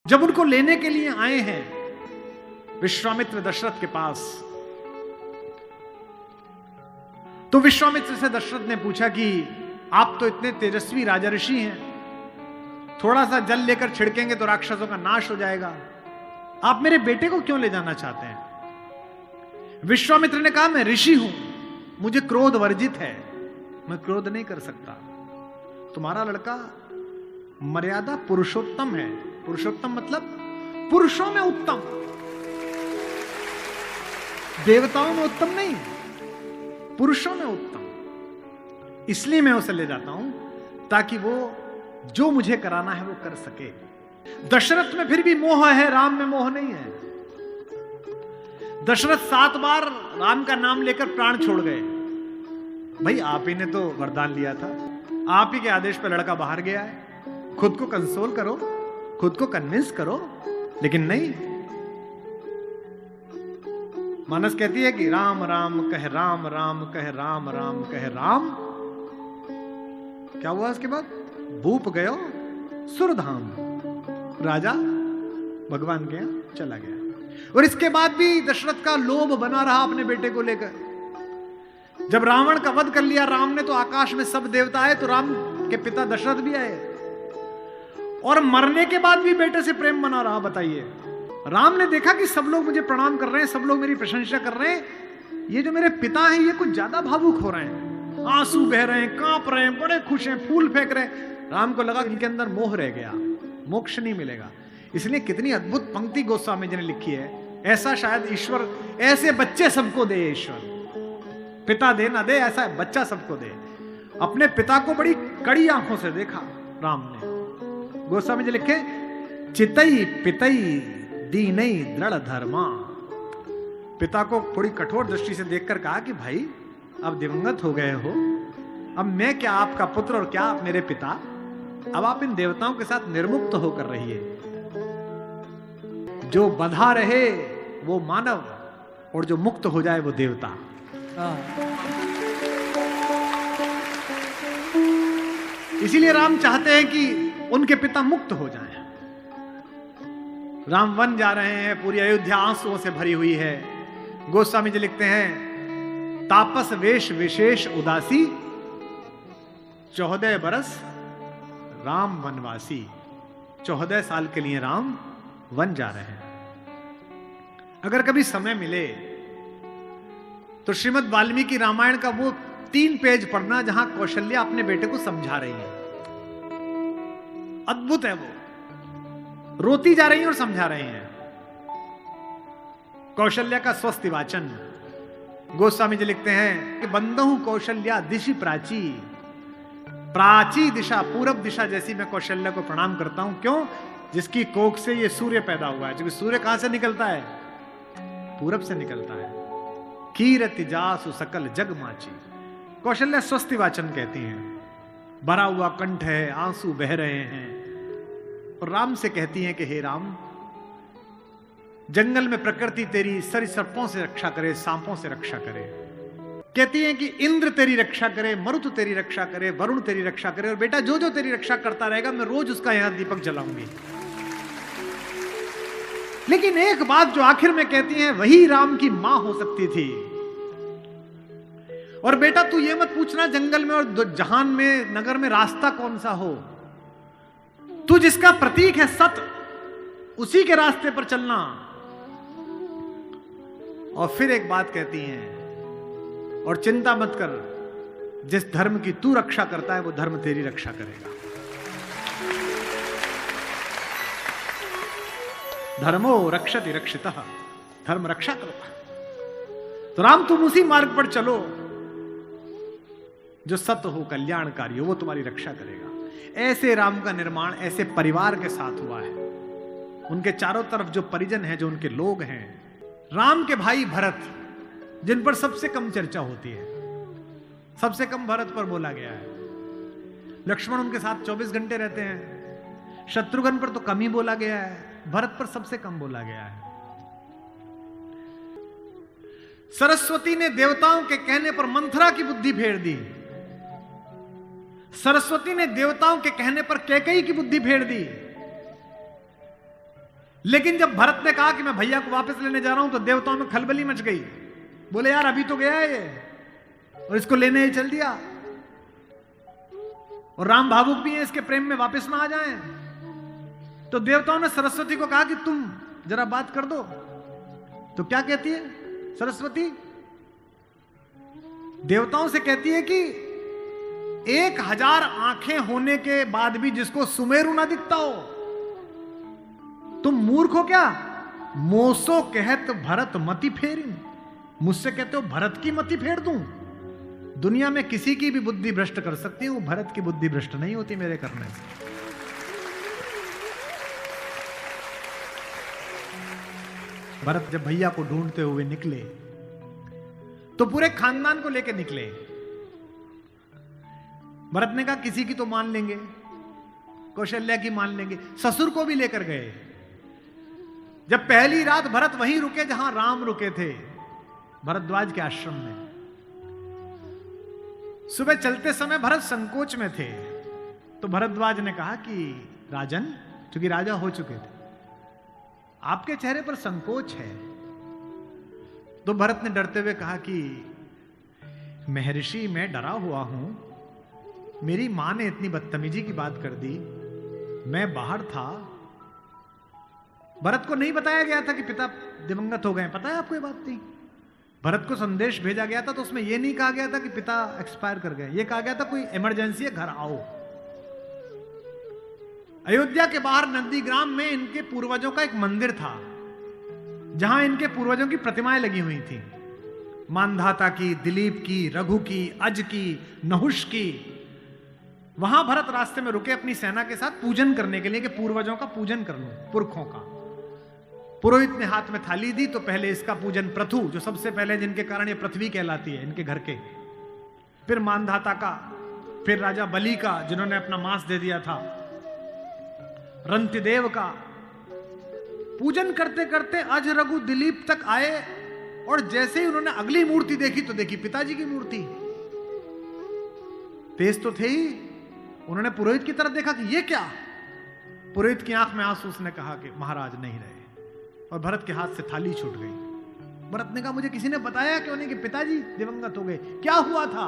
जब उनको लेने के लिए आए हैं विश्वामित्र दशरथ के पास, तो विश्वामित्र से दशरथ ने पूछा कि आप तो इतने तेजस्वी राजा ऋषि हैं, थोड़ा सा जल लेकर छिड़केंगे तो राक्षसों का नाश हो जाएगा, आप मेरे बेटे को क्यों ले जाना चाहते हैं? विश्वामित्र ने कहा, मैं ऋषि हूं, मुझे क्रोध वर्जित है, मैं क्रोध नहीं कर सकता। तुम्हारा लड़का मर्यादा पुरुषोत्तम है। पुरुषोत्तम मतलब पुरुषों में उत्तम, देवताओं में उत्तम नहीं, पुरुषों में उत्तम। इसलिए मैं उसे ले जाता हूं ताकि वो जो मुझे कराना है वो कर सके। दशरथ में फिर भी मोह है, राम में मोह नहीं है। दशरथ 7 बार राम का नाम लेकर प्राण छोड़ गए। भाई आप ही ने तो वरदान लिया था, आप ही के आदेश पर लड़का बाहर गया है, खुद को कंसोल करो, खुद को कन्विंस करो। लेकिन नहीं, मानस कहती है कि राम राम कह राम, राम कह राम, राम कह राम। क्या हुआ उसके बाद? भूप गयो सुरधाम, राजा भगवान के यहां चला गया। और इसके बाद भी दशरथ का लोभ बना रहा अपने बेटे को लेकर। जब रावण का वध कर लिया राम ने, तो आकाश में सब देवता आए, तो राम के पिता दशरथ भी आए, और मरने के बाद भी बेटे से प्रेम बना रहा। बताइए, राम ने देखा कि सब लोग मुझे प्रणाम कर रहे हैं, सब लोग मेरी प्रशंसा कर रहे हैं, ये जो मेरे पिता हैं ये कुछ ज्यादा भावुक हो रहे हैं, आंसू बह रहे हैं, कांप रहे हैं, बड़े खुश हैं, फूल फेंक रहे हैं। राम को लगा इनके अंदर मोह रह गया, मोक्ष नहीं मिलेगा। इसलिए कितनी अद्भुत पंक्ति गोस्वामी जी ने लिखी है, ऐसा शायद ईश्वर, ऐसे बच्चे सबको दे ईश्वर, पिता दे ना दे, ऐसा बच्चा सबको दे। अपने पिता को बड़ी कड़ी आंखों से देखा राम ने। गोस्वामी जी लिखे, चितई पितई दीनई दृढ़ धर्मा। पिता को थोड़ी कठोर दृष्टि से देखकर कहा कि भाई अब दिवंगत हो गए हो, अब मैं क्या आपका पुत्र और क्या आप मेरे पिता, अब आप इन देवताओं के साथ निर्मुक्त होकर रहिए। जो बंधा रहे वो मानव, और जो मुक्त हो जाए वो देवता। इसीलिए राम चाहते हैं कि उनके पिता मुक्त हो जाएं। राम वन जा रहे हैं, पूरी अयोध्या आंसुओं से भरी हुई है। गोस्वामी जी लिखते हैं, तापस वेश विशेष उदासी, 14 बरस राम वनवासी। 14 साल के लिए राम वन जा रहे हैं। अगर कभी समय मिले तो श्रीमद् वाल्मीकि रामायण का वो 3 पेज पढ़ना जहां कौशल्या अपने बेटे को समझा रही है। अद्भुत है वो, रोती जा रही है और समझा रही हैं। कौशल्या का स्वस्ति वाचन। गोस्वामी जी लिखते हैं कि बंदहु कौशल्या दिशि प्राची, प्राची दिशा, पूरब दिशा जैसी मैं कौशल्या को प्रणाम करता हूं। क्यों? जिसकी कोख से ये सूर्य पैदा हुआ है। क्योंकि सूर्य कहां से निकलता है? पूरब से निकलता है। कीरति जासु सकल जग माची। कौशल्या स्वस्ति वाचन कहती हैं। भरा हुआ कंठ है, आंसू बह रहे हैं, और राम से कहती हैं कि हे राम, जंगल में प्रकृति तेरी सरीसृपों से रक्षा करे, सांपों से रक्षा करे। कहती हैं कि इंद्र तेरी रक्षा करे, मरुत तेरी रक्षा करे, वरुण तेरी रक्षा करे, और बेटा जो जो तेरी रक्षा करता रहेगा मैं रोज उसका यहां दीपक जलाऊंगी। लेकिन एक बात जो आखिर में कहती हैं, वही राम की मां हो सकती थी। और बेटा तू ये मत पूछना जंगल में और जहान में, नगर में रास्ता कौन सा हो, तू जिसका प्रतीक है सत्य, उसी के रास्ते पर चलना। और फिर एक बात कहती हैं, और चिंता मत कर, जिस धर्म की तू रक्षा करता है वो धर्म तेरी रक्षा करेगा। धर्मो रक्षति रक्षितः, धर्म रक्षा करता है। तो राम तुम उसी मार्ग पर चलो जो सत्य हो, कल्याणकारी हो, वो तुम्हारी रक्षा करेगा। ऐसे राम का निर्माण ऐसे परिवार के साथ हुआ है। उनके चारों तरफ जो परिजन हैं, जो उनके लोग हैं, राम के भाई भरत, जिन पर सबसे कम चर्चा होती है, सबसे कम भरत पर बोला गया है। लक्ष्मण उनके साथ 24 घंटे रहते हैं। शत्रुघ्न पर तो कम ही बोला गया है, भरत पर सबसे कम बोला गया है। सरस्वती ने देवताओं के कहने पर मंथरा की बुद्धि फेर दी। सरस्वती ने देवताओं के कहने पर कैकेयी की बुद्धि फेर दी। लेकिन जब भरत ने कहा कि मैं भैया को वापस लेने जा रहा हूं तो देवताओं में खलबली मच गई। बोले यार अभी तो गया है ये, और इसको लेने ही चल दिया, और राम भावुक भी है, इसके प्रेम में वापस ना आ जाएं। तो देवताओं ने सरस्वती को कहा कि तुम जरा बात कर दो। तो क्या कहती है सरस्वती? देवताओं से कहती है कि 1000 आंखें होने के बाद भी जिसको सुमेरु ना दिखता हो, तुम मूर्ख हो क्या? मोसो कहत भरत मति फेरिन, मुझसे कहते हो भरत की मति फेर दूं? दुनिया में किसी की भी बुद्धि भ्रष्ट कर सकती हूं, भरत की बुद्धि भ्रष्ट नहीं होती मेरे करने से। भरत जब भैया को ढूंढते हुए निकले तो पूरे खानदान को लेकर निकले। भरत ने कहा किसी की तो मान लेंगे, कौशल्या की मान लेंगे, ससुर को भी लेकर गए। जब पहली रात भरत वहीं रुके जहां राम रुके थे, भरद्वाज के आश्रम में। सुबह चलते समय भरत संकोच में थे, तो भरद्वाज ने कहा कि राजन, क्योंकि राजा हो चुके थे, आपके चेहरे पर संकोच है। तो भरत ने डरते हुए कहा कि महर्षि मैं डरा हुआ हूं, मेरी मां ने इतनी बदतमीजी की बात कर दी, मैं बाहर था। भरत को नहीं बताया गया था कि पिता दिवंगत हो गए, पता है आपको ये बात थी? भरत को संदेश भेजा गया था तो उसमें यह नहीं कहा गया था कि पिता एक्सपायर कर गए, यह कहा गया था कोई इमरजेंसी है, घर आओ। अयोध्या के बाहर नंदीग्राम में इनके पूर्वजों का एक मंदिर था, जहां इनके पूर्वजों की प्रतिमाएं लगी हुई थी, मानधाता की, दिलीप की, रघु की, अज की, नहुष की। वहां भरत रास्ते में रुके अपनी सेना के साथ पूजन करने के लिए कि पूर्वजों का पूजन कर लूं, पुरखों का। पुरोहित ने हाथ में थाली दी तो पहले इसका पूजन, प्रथु जो सबसे पहले जिनके कारण ये पृथ्वी कहलाती है इनके घर के, फिर मानधाता का, फिर राजा बलि का जिन्होंने अपना मांस दे दिया था, रंतिदेव का। पूजन करते करते अज, रघु, दिलीप तक आए, और जैसे ही उन्होंने अगली मूर्ति देखी तो देखी पिताजी की मूर्ति। तेज तो थे ही, उन्होंने पुरोहित की तरफ देखा कि ये क्या? पुरोहित की आंख में आंसू, उसने कहा कि महाराज नहीं रहे, और भरत के हाथ से थाली छूट गई। भरत ने कहा मुझे किसी ने बताया क्यों नहीं कि पिताजी दिवंगत हो गए, क्या हुआ था?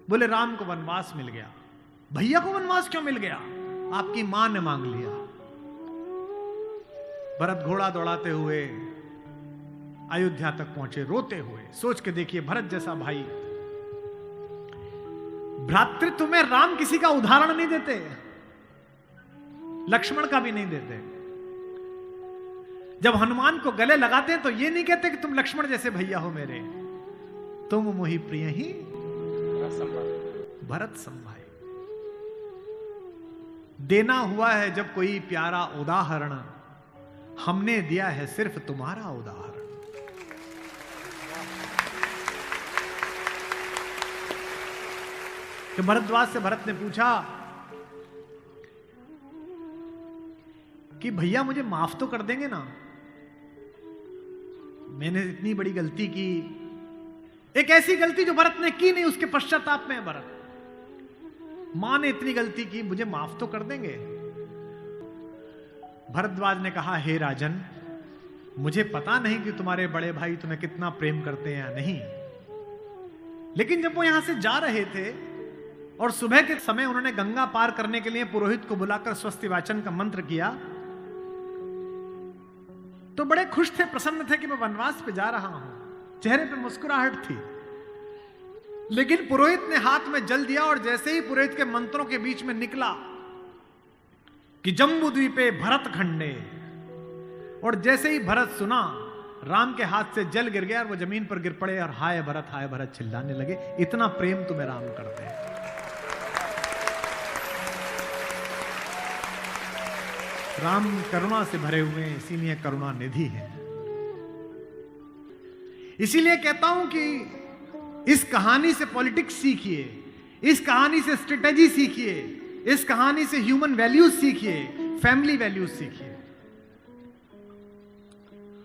बोले राम को वनवास मिल गया। भैया को वनवास क्यों मिल गया? आपकी मां ने मांग लिया। भरत घोड़ा दौड़ाते हुए अयोध्या तक पहुंचे, रोते हुए। सोच के देखिए, भरत जैसा भाई, भ्रातृत्व में राम किसी का उदाहरण नहीं देते, लक्ष्मण का भी नहीं देते। जब हनुमान को गले लगाते हैं तो ये नहीं कहते कि तुम लक्ष्मण जैसे भैया हो मेरे, तुम मोहि प्रिय ही भरत संभाए। देना हुआ है जब कोई प्यारा उदाहरण, हमने दिया है सिर्फ तुम्हारा उदाहरण। तो भरद्वाज से भरत ने पूछा कि भैया मुझे माफ तो कर देंगे ना, मैंने इतनी बड़ी गलती की, एक ऐसी गलती जो भरत ने की नहीं, उसके पश्चाताप में है भरत। मां ने इतनी गलती की, मुझे माफ तो कर देंगे? भरद्वाज ने कहा हे राजन, मुझे पता नहीं कि तुम्हारे बड़े भाई तुम्हें कितना प्रेम करते हैं या नहीं, लेकिन जब वो यहां से जा रहे थे और सुबह के समय उन्होंने गंगा पार करने के लिए पुरोहित को बुलाकर स्वस्ति वाचन का मंत्र किया, तो बड़े खुश थे, प्रसन्न थे कि मैं वनवास पे जा रहा हूं, चेहरे पे मुस्कुराहट थी। लेकिन पुरोहित ने हाथ में जल दिया, और जैसे ही पुरोहित के मंत्रों के बीच में निकला कि जम्बू द्वीपे भरत खंडे, और जैसे ही भरत सुना, राम के हाथ से जल गिर गया और वो जमीन पर गिर पड़े और हाय भरत चिल्लाने लगे, इतना प्रेम तुम्हें राम करते हैं। राम करुणा से भरे हुए हैं, इसीलिए करुणा निधि है। इसीलिए कहता हूं कि इस कहानी से पॉलिटिक्स सीखिए, इस कहानी से स्ट्रेटेजी सीखिए, इस कहानी से ह्यूमन वैल्यूज सीखिए, फैमिली वैल्यूज सीखिए।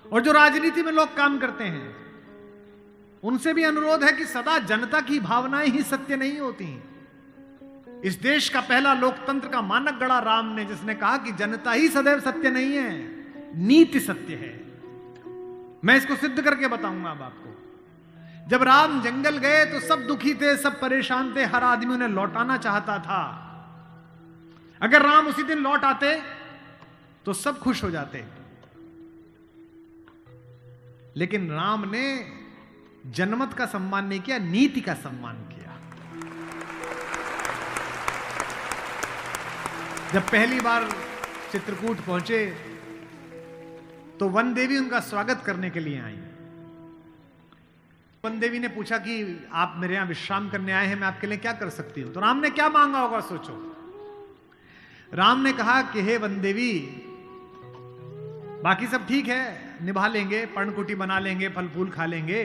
और जो राजनीति में लोग काम करते हैं, उनसे भी अनुरोध है कि सदा जनता की भावनाएं ही सत्य नहीं होती। इस देश का पहला लोकतंत्र का मानक गढ़ा राम ने, जिसने कहा कि जनता ही सदैव सत्य नहीं है, नीति सत्य है। मैं इसको सिद्ध करके बताऊंगा अब आपको। जब राम जंगल गए तो सब दुखी थे, सब परेशान थे, हर आदमी उन्हें लौटाना चाहता था। अगर राम उसी दिन लौट आते तो सब खुश हो जाते, लेकिन राम ने जनमत का सम्मान नहीं किया, नीति का सम्मान किया। जब पहली बार चित्रकूट पहुंचे तो वन देवी उनका स्वागत करने के लिए आई। वन देवी ने पूछा कि आप मेरे यहां विश्राम करने आए हैं, मैं आपके लिए क्या कर सकती हूं। तो राम ने क्या मांगा होगा सोचो। राम ने कहा कि हे वन देवी, बाकी सब ठीक है, निभा लेंगे, पर्णकुटी बना लेंगे, फल फूल खा लेंगे,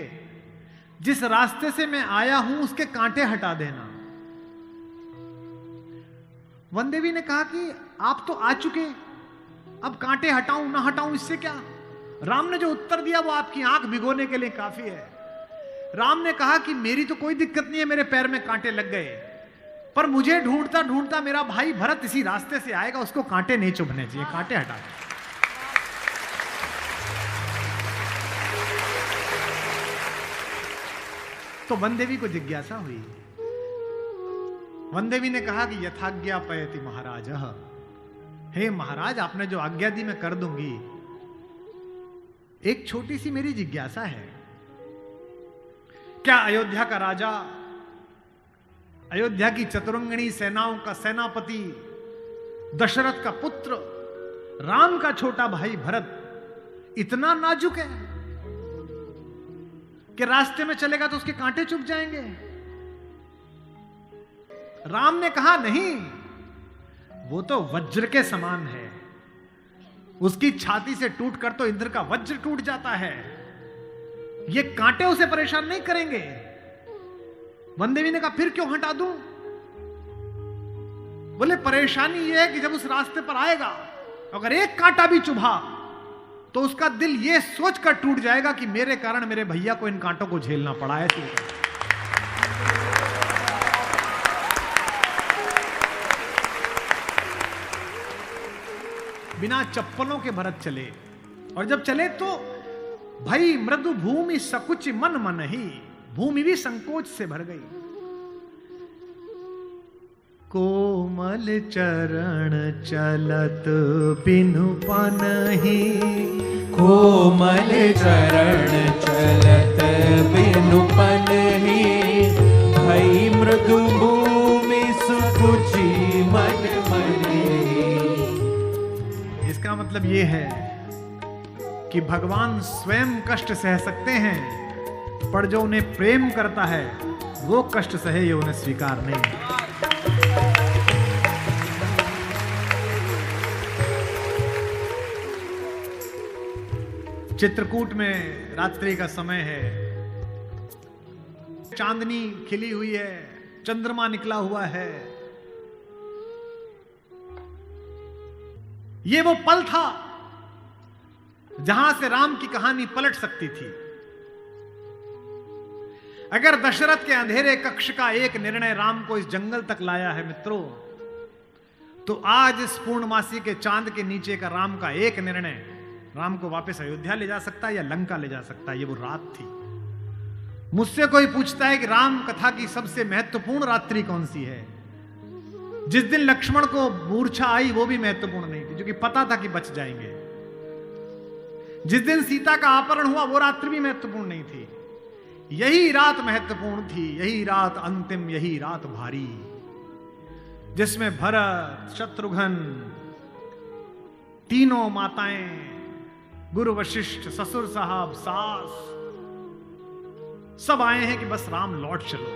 जिस रास्ते से मैं आया हूं उसके कांटे हटा देना। वन देवी ने कहा कि आप तो आ चुके, अब कांटे हटाऊं ना हटाऊं इससे क्या। राम ने जो उत्तर दिया वो आपकी आंख भिगोने के लिए काफी है। राम ने कहा कि मेरी तो कोई दिक्कत नहीं है, मेरे पैर में कांटे लग गए, पर मुझे ढूंढता ढूंढता मेरा भाई भरत इसी रास्ते से आएगा, उसको कांटे नहीं चुभने चाहिए, कांटे हटा दे। तो वन देवी को जिज्ञासा हुई। वन देवी ने कहा कि यथाज्ञा पयति महाराज, हे महाराज, आपने जो आज्ञा दी मैं कर दूंगी। एक छोटी सी मेरी जिज्ञासा है, क्या अयोध्या का राजा, अयोध्या की चतुरंगिणी सेनाओं का सेनापति, दशरथ का पुत्र, राम का छोटा भाई भरत इतना नाजुक है कि रास्ते में चलेगा तो उसके कांटे चुभ जाएंगे? राम ने कहा नहीं, वो तो वज्र के समान है, उसकी छाती से टूटकर तो इंद्र का वज्र टूट जाता है, ये कांटे उसे परेशान नहीं करेंगे। वन देवी ने कहा फिर क्यों हटा दूं? बोले परेशानी यह है कि जब उस रास्ते पर आएगा, अगर एक कांटा भी चुभा तो उसका दिल यह सोचकर टूट जाएगा कि मेरे कारण मेरे भैया को इन कांटों को झेलना पड़ा है। बिना चप्पलों के भरत चले, और जब चले तो भाई मृदु भूमि सकुच मन मन ही, भूमि भी संकोच से भर गई। कोमल चरण चलत बिनु पनहि, कोमल चरण चलत बिनु पनहि, भई मृदु भूमि सुकुचि मन मनि। इसका मतलब ये है कि भगवान स्वयं कष्ट सह सकते हैं, पर जो उन्हें प्रेम करता है वो कष्ट सहे ये उन्हें स्वीकार नहीं। चित्रकूट में रात्रि का समय है, चांदनी खिली हुई है, चंद्रमा निकला हुआ है। ये वो पल था जहां से राम की कहानी पलट सकती थी। अगर दशरथ के अंधेरे कक्ष का एक निर्णय राम को इस जंगल तक लाया है मित्रों, तो आज इस पूर्णमासी के चांद के नीचे का राम का एक निर्णय राम को वापस अयोध्या ले जा सकता है या लंका ले जा सकता है। ये वो रात थी। मुझसे कोई पूछता है कि राम कथा की सबसे महत्वपूर्ण रात्रि कौन सी है, जिस दिन लक्ष्मण को मूर्छा आई वो भी महत्वपूर्ण नहीं थी, क्योंकि पता था कि बच जाएंगे। जिस दिन सीता का अपहरण हुआ वो रात्रि भी महत्वपूर्ण नहीं थी। यही रात महत्वपूर्ण थी, यही रात अंतिम, यही रात भारी, जिसमें भरत, शत्रुघ्न, तीनों माताएं, गुरु वशिष्ठ, ससुर साहब, सास, सब आए हैं कि बस राम लौट चलो।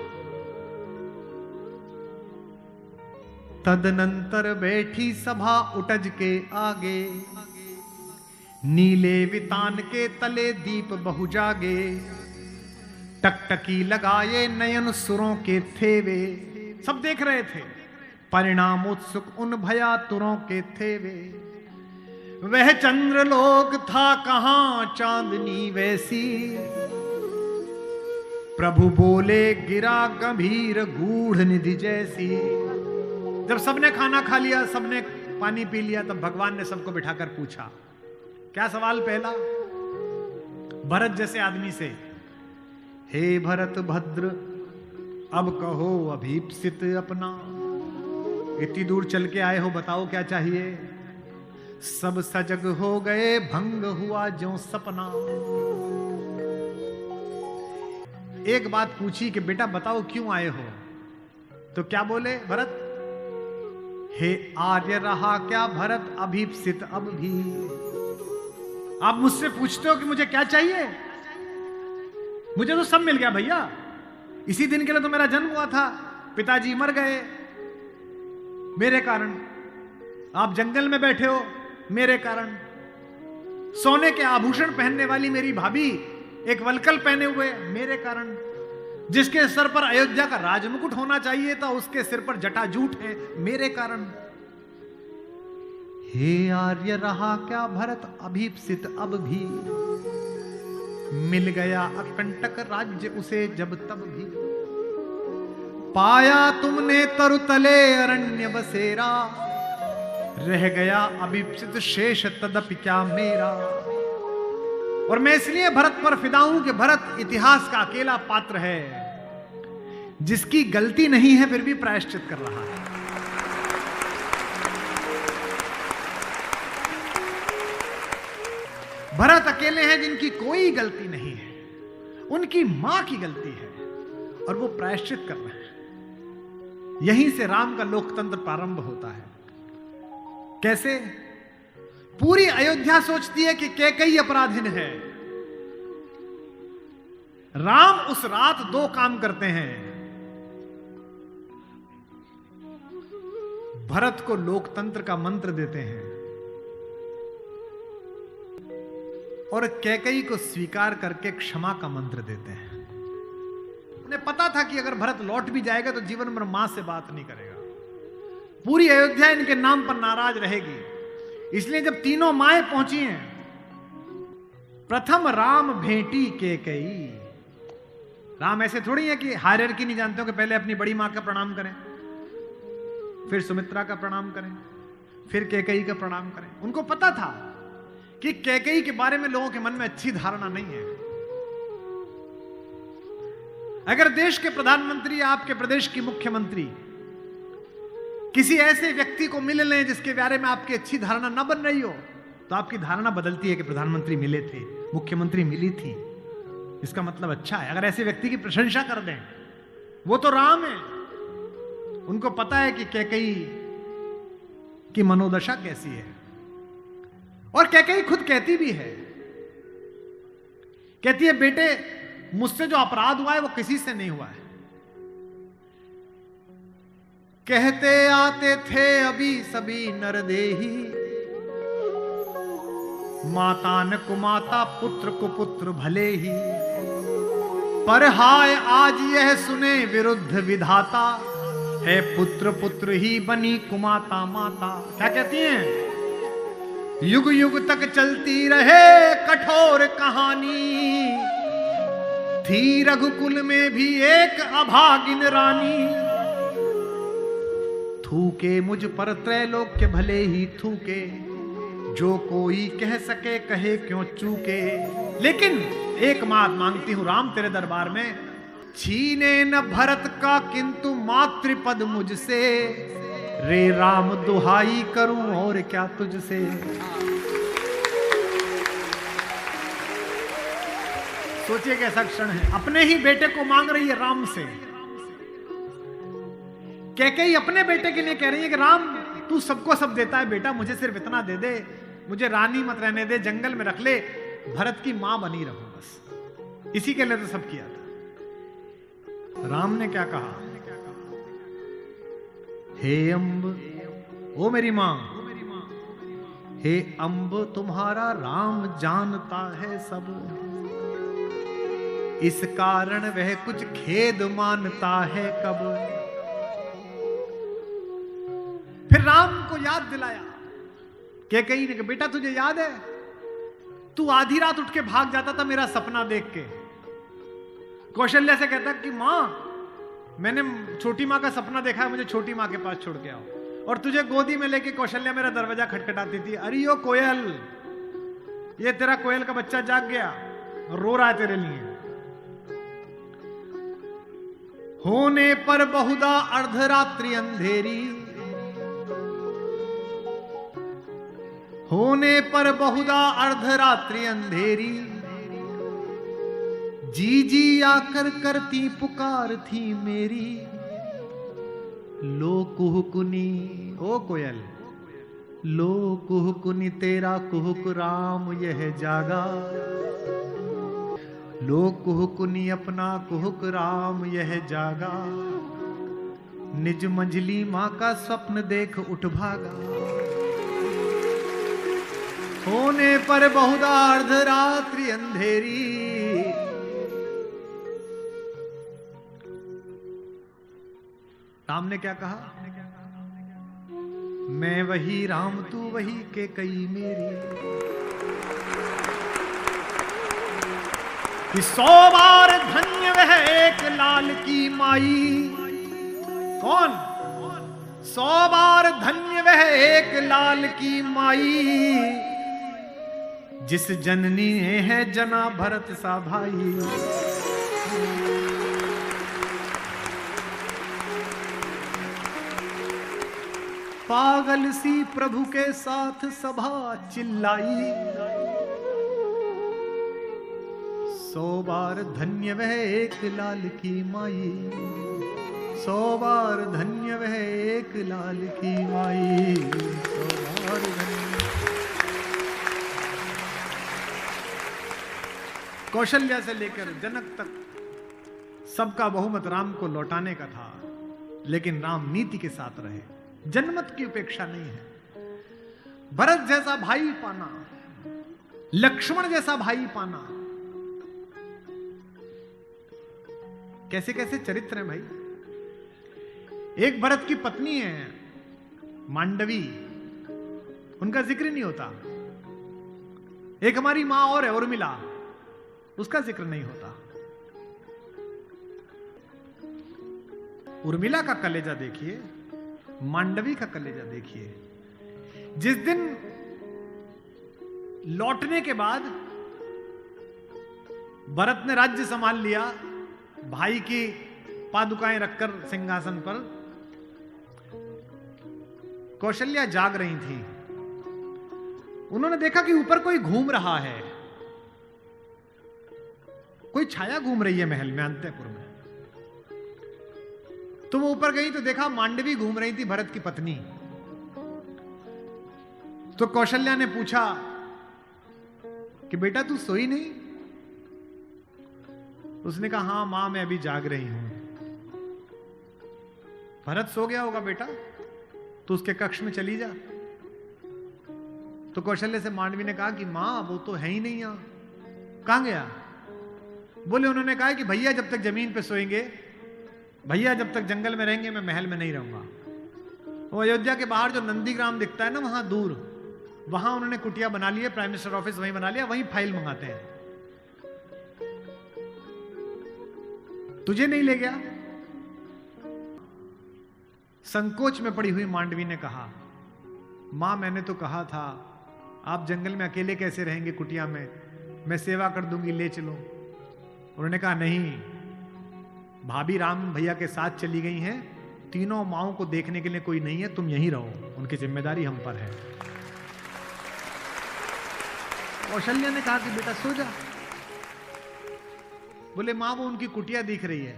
तदनंतर बैठी सभा उटज के आगे, नीले वितान के तले दीप बहु जागे, टकटकी लगाए नयन सुरों के थे वे। सब देख रहे थे, परिणाम उत्सुक उन भयातुरों के थे वे। वह चंद्रलोक था कहां चांदनी वैसी, प्रभु बोले गिरा गंभीर गूढ़ निधि जैसी। जब सबने खाना खा लिया, सबने पानी पी लिया, तब भगवान ने सबको बिठाकर पूछा। क्या सवाल पहला? भरत जैसे आदमी से, हे भरत भद्र, अब कहो अभीप्सित अपना। इतनी दूर चल के आए हो, बताओ क्या चाहिए? सब सजग हो गए, भंग हुआ ज्यों सपना। एक बात पूछी कि बेटा बताओ क्यों आए हो? तो क्या बोले भरत? हे आर्य रहा क्या भरत अभीप्सित अब भी। आप मुझसे पूछते हो कि मुझे क्या चाहिए? मुझे तो सब मिल गया भैया। इसी दिन के लिए तो मेरा जन्म हुआ था, पिताजी मर गए मेरे कारण, आप जंगल में बैठे हो मेरे कारण, सोने के आभूषण पहनने वाली मेरी भाभी एक वलकल पहने हुए मेरे कारण, जिसके सर पर अयोध्या का राजमुकुट होना चाहिए था उसके सिर पर जटाजूट है मेरे कारण। हे आर्य रहा क्या भरत अभीप्सित अब भी। मिल गया अकंटक राज्य उसे जब तब भी। पाया तुमने तरुतले अरण्य बसेरा, रह गया अभीप्सित शेष तदपि क्या मेरा। और मैं इसलिए भरत पर फिदा हूं कि भरत इतिहास का अकेला पात्र है जिसकी गलती नहीं है फिर भी प्रायश्चित कर रहा है। भरत अकेले हैं जिनकी कोई गलती नहीं है, उनकी मां की गलती है और वो प्रायश्चित कर रहे हैं। यहीं से राम का लोकतंत्र प्रारंभ होता है। कैसे? पूरी अयोध्या सोचती है कि कैकेयी अपराधीन है। राम उस रात दो काम करते हैं। भरत को लोकतंत्र का मंत्र देते हैं और कैकेयी को स्वीकार करके क्षमा का मंत्र देते हैं। उन्हें पता था कि अगर भरत लौट भी जाएगा तो जीवन भर मां से बात नहीं करेगा, पूरी अयोध्या इनके नाम पर नाराज रहेगी। इसलिए जब तीनों माएं पहुंची हैं, प्रथम राम भेंटी कैकेयी। राम ऐसे थोड़ी है कि हायरार्की नहीं जानते हो कि पहले अपनी बड़ी मां का प्रणाम करें, फिर सुमित्रा का प्रणाम करें, फिर कैकेयी का प्रणाम करें। उनको पता था कि कैकेयी के बारे में लोगों के मन में अच्छी धारणा नहीं है। अगर देश के प्रधानमंत्री, आपके प्रदेश की मुख्यमंत्री किसी ऐसे व्यक्ति को मिल लें जिसके बारे में आपकी अच्छी धारणा न बन रही हो, तो आपकी धारणा बदलती है कि प्रधानमंत्री मिले थे, मुख्यमंत्री मिली थी, इसका मतलब अच्छा है। अगर ऐसे व्यक्ति की प्रशंसा कर दें, वो तो राम है, उनको पता है कि कैकेयी की मनोदशा कैसी है। और कैकेयी खुद कहती भी है, कहती है बेटे मुझसे जो अपराध हुआ है वो किसी से नहीं हुआ है। कहते आते थे अभी सभी नरदेही, माता न कुमाता पुत्र को पुत्र भले ही, पर हाय आज यह सुने विरुद्ध विधाता, है पुत्र पुत्र ही बनी कुमाता माता। क्या कहती हैं? युग युग तक चलती रहे कठोर कहानी, थी रघुकुल में भी एक अभागिन रानी, थूके मुझ पर त्रैलोक्य भले ही थूके, जो कोई कह सके कहे क्यों चूके। लेकिन एक बात मांगती हूं राम तेरे दरबार में, छीने न भरत का किंतु मातृपद मुझसे, रे राम दुहाई करूं और क्या तुझसे। सोचिए कैसा क्षण है, अपने ही बेटे को मांग रही है राम से। कैकेयी अपने बेटे के लिए कह रही है कि राम तू सबको सब देता है बेटा, मुझे सिर्फ इतना दे दे, मुझे रानी मत रहने दे, जंगल में रख ले, भरत की मां बनी रहूं बस। इसी के लिए तो सब किया था। राम ने क्या कहा? हे अम्ब, ओ मेरी मां, हे अम्ब तुम्हारा राम जानता है सब, इस कारण वह कुछ खेद मानता है कब। फिर राम को याद दिलाया कैकेयी ने कि बेटा तुझे याद है तू आधी रात उठ के भाग जाता था मेरा सपना देख के। कौशल्या से कहता कि मां मैंने छोटी मां का सपना देखा है, मुझे छोटी मां के पास छोड़ के आओ। और तुझे गोदी में लेके कौशल्या मेरा दरवाजा खटखटाती थी, अरे यो कोयल, ये तेरा कोयल का बच्चा जाग गया, रो रहा है तेरे लिए। होने पर बहुधा अर्धरात्रि अंधेरी, होने पर बहुधा अर्धरात्रि अंधेरी, जी जी आकर करती पुकार थी मेरी। लो कुहुकुनी, ओ कोयल, लो कुहुकुनी तेरा कुहुक राम यह जागा। लो कुहुकुनी अपना कुहुक राम यह जागा। निज मंझली मां का स्वप्न देख उठ भागा। होने पर बहुधा अर्धरात्रि अंधेरी, राम ने क्या कहा? मैं वही राम तू वही के कई मेरी। कि 100 बार धन्य वह एक लाल की माई। कौन? 100 बार धन्य वह एक लाल की माई, जिस जननी है जना भरत सा भाई। पागल सी प्रभु के साथ सभा चिल्लाई। 100 बार धन्य वह एक लाल की माई। 100 बार धन्य वह एक लाल की माई। 100 बार धन्य। कौशल्या से लेकर जनक तक सबका बहुमत राम को लौटाने का था, लेकिन राम नीति के साथ रहे। जनमत की उपेक्षा नहीं है। भरत जैसा भाई पाना, लक्ष्मण जैसा भाई पाना, कैसे कैसे चरित्र हैं भाई। एक भरत की पत्नी है मांडवी, उनका जिक्र नहीं होता। एक हमारी मां और है उर्मिला, उसका जिक्र नहीं होता। उर्मिला का कलेजा देखिए, मांडवी का कलेजा देखिए। जिस दिन लौटने के बाद भरत ने राज्य संभाल लिया, भाई की पादुकाएं रखकर सिंहासन पर, कौशल्या जाग रही थी। उन्होंने देखा कि ऊपर कोई घूम रहा है, कोई छाया घूम रही है महल में, अंतःपुर में। तो वो ऊपर गई तो देखा मांडवी घूम रही थी, भरत की पत्नी। तो कौशल्या ने पूछा कि बेटा तू सोई नहीं? उसने कहा हां मां मैं अभी जाग रही हूं। भरत सो गया होगा बेटा, तो उसके कक्ष में चली जा। तो कौशल्या से मांडवी ने कहा कि मां वो तो है ही नहीं यहां, कहां गया? बोले उन्होंने कहा कि भैया जब तक जमीन पे सोएंगे, भैया जब तक जंगल में रहेंगे, मैं महल में नहीं रहूंगा। वो अयोध्या के बाहर जो नंदीग्राम दिखता है ना, वहां दूर, वहां उन्होंने कुटिया बना ली है, प्राइम मिनिस्टर ऑफिस वहीं बना लिया, वहीं फाइल मंगाते हैं। तुझे नहीं ले गया? संकोच में पड़ी हुई मांडवी ने कहा मां मैंने तो कहा था आप जंगल में अकेले कैसे रहेंगे कुटिया में, मैं सेवा कर दूंगी, ले चलो। उन्होंने कहा नहीं, भाभी राम भैया के साथ चली गई हैं, तीनों माओं को देखने के लिए कोई नहीं है, तुम यहीं रहो, उनकी जिम्मेदारी हम पर है। कौशल्या ने कहा कि बेटा सो जा। बोले मां वो उनकी कुटिया दिख रही है,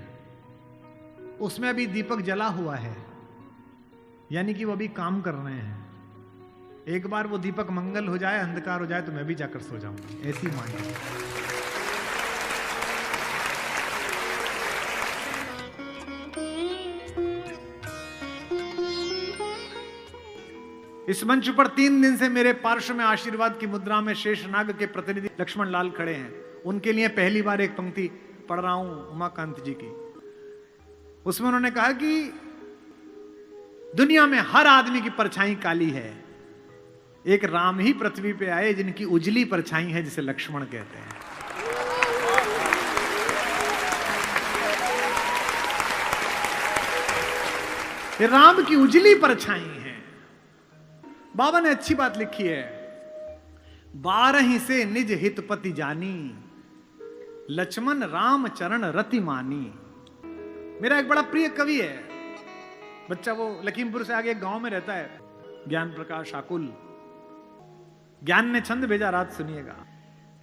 उसमें अभी दीपक जला हुआ है, यानी कि वो अभी काम कर रहे हैं। एक बार वो दीपक मंगल हो जाए, अंधकार हो जाए, तो मैं भी जाकर सो जाऊंगी। ऐसी मांगी। इस मंच पर 3 दिन से मेरे पार्श्व में आशीर्वाद की मुद्रा में शेषनाग के प्रतिनिधि लक्ष्मण लाल खड़े हैं। उनके लिए पहली बार एक पंक्ति पढ़ रहा हूं उमाकांत जी की। उसमें उन्होंने कहा कि दुनिया में हर आदमी की परछाई काली है, एक राम ही पृथ्वी पे आए जिनकी उजली परछाई है, जिसे लक्ष्मण कहते हैं। ये राम की उजली परछाई है। बाबा ने अच्छी बात लिखी है, 12 से निज हितपति जानी, लक्ष्मण राम चरण रति मानी। मेरा एक बड़ा प्रिय कवि है, बच्चा वो लखीमपुर से आगे एक गांव में रहता है, ज्ञान प्रकाश आकुल। ज्ञान ने छंद भेजा, रात सुनिएगा।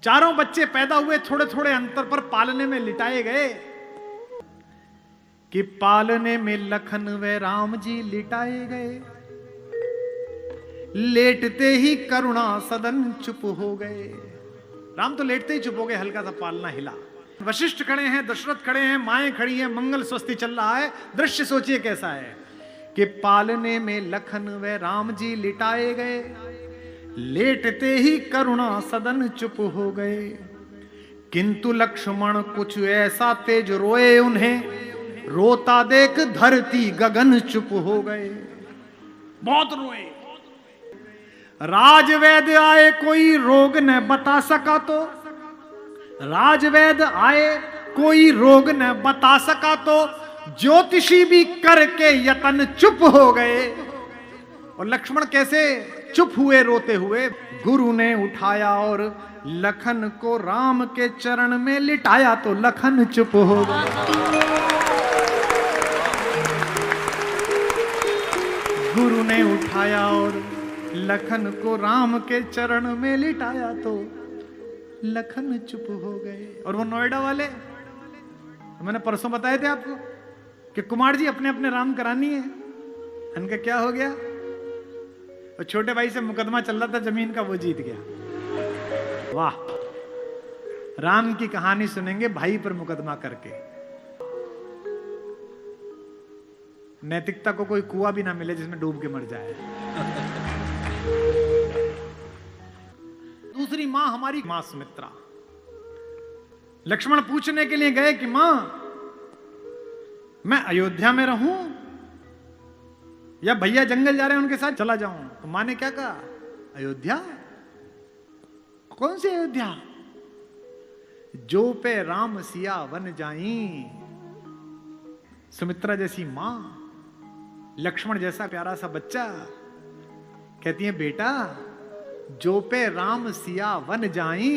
चारों बच्चे पैदा हुए थोड़े थोड़े अंतर पर पालने में लिटाए गए, कि पालने में लखन व राम जी लिटाए गए, लेटते ही करुणा सदन चुप हो गए। राम तो लेटते ही चुप हो गए, हल्का सा पालना हिला। वशिष्ठ खड़े हैं, दशरथ खड़े हैं, माएं खड़ी हैं, मंगल स्वस्ति चल रहा है। दृश्य सोचिए कैसा है कि पालने में लखन व राम जी लिटाए गए, लेटते ही करुणा सदन चुप हो गए। किंतु लक्ष्मण कुछ ऐसा तेज रोए उन्हें, रोता देख धरती गगन चुप हो गए। बहुत रोए। राजवैद्य आए कोई रोग न बता सका तो, राजवैद्य आए कोई रोग न बता सका तो, ज्योतिषी भी करके यतन चुप हो गए। और लक्ष्मण कैसे चुप हुए रोते हुए? गुरु ने उठाया और लखन को राम के चरण में लिटाया तो लखन चुप हो गए। गुरु ने उठाया और लखन को राम के चरण में लिटाया तो लखन चुप हो गए। और वो नोएडा वाले, मैंने परसों बताए थे आपको कि कुमार जी अपने अपने राम करानी है। इनका क्या हो गया? और छोटे भाई से मुकदमा चल रहा था जमीन का, वो जीत गया। वाह, राम की कहानी सुनेंगे भाई पर मुकदमा करके। नैतिकता को कोई कुआं भी ना मिले जिसमें डूब के मर जाए। दूसरी मां हमारी मां सुमित्रा। लक्ष्मण पूछने के लिए गए कि मां, मैं अयोध्या में रहूं या भैया जंगल जा रहे हैं उनके साथ चला जाऊं? तो मां ने क्या कहा? अयोध्या? कौन सी अयोध्या? जो पे राम सिया वन जाई। सुमित्रा जैसी मां, लक्ष्मण जैसा प्यारा सा बच्चा, कहती है बेटा जो पे राम सिया वन जाई,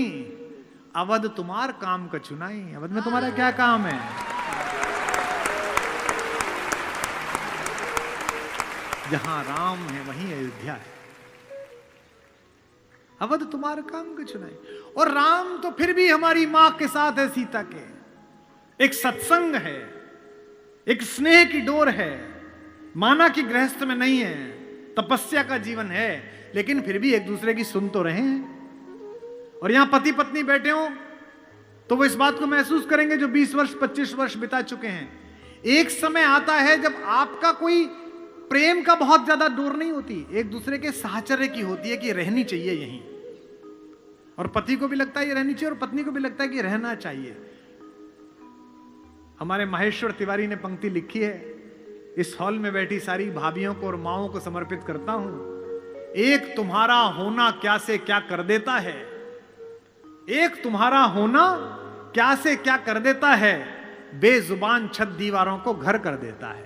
अवध तुम्हार काम का चुनाई। अवध में तुम्हारा क्या काम है? जहां राम है वहीं अयोध्या है। अवध तुम्हारा काम का चुनाई। और राम तो फिर भी हमारी मां के साथ है, सीता के। एक सत्संग है, एक स्नेह की डोर है। माना कि गृहस्थ में नहीं है, तपस्या का जीवन है, लेकिन फिर भी एक दूसरे की सुन तो रहे हैं। और यहां पति पत्नी बैठे हो तो वो इस बात को महसूस करेंगे जो 20 वर्ष 25 वर्ष बिता चुके हैं। एक समय आता है जब आपका कोई प्रेम का बहुत ज्यादा डोर नहीं होती, एक दूसरे के साहचर्य की होती है कि रहनी चाहिए यहीं। और पति को भी लगता है ये रहनी चाहिए और पत्नी को भी लगता है कि रहना चाहिए। हमारे माहेश्वर तिवारी ने पंक्ति लिखी है, इस हॉल में बैठी सारी भाभियों को और माओं को समर्पित करता हूं। एक तुम्हारा होना क्या से क्या कर देता है, एक तुम्हारा होना क्या से क्या कर देता है, बेजुबान छत दीवारों को घर कर देता है।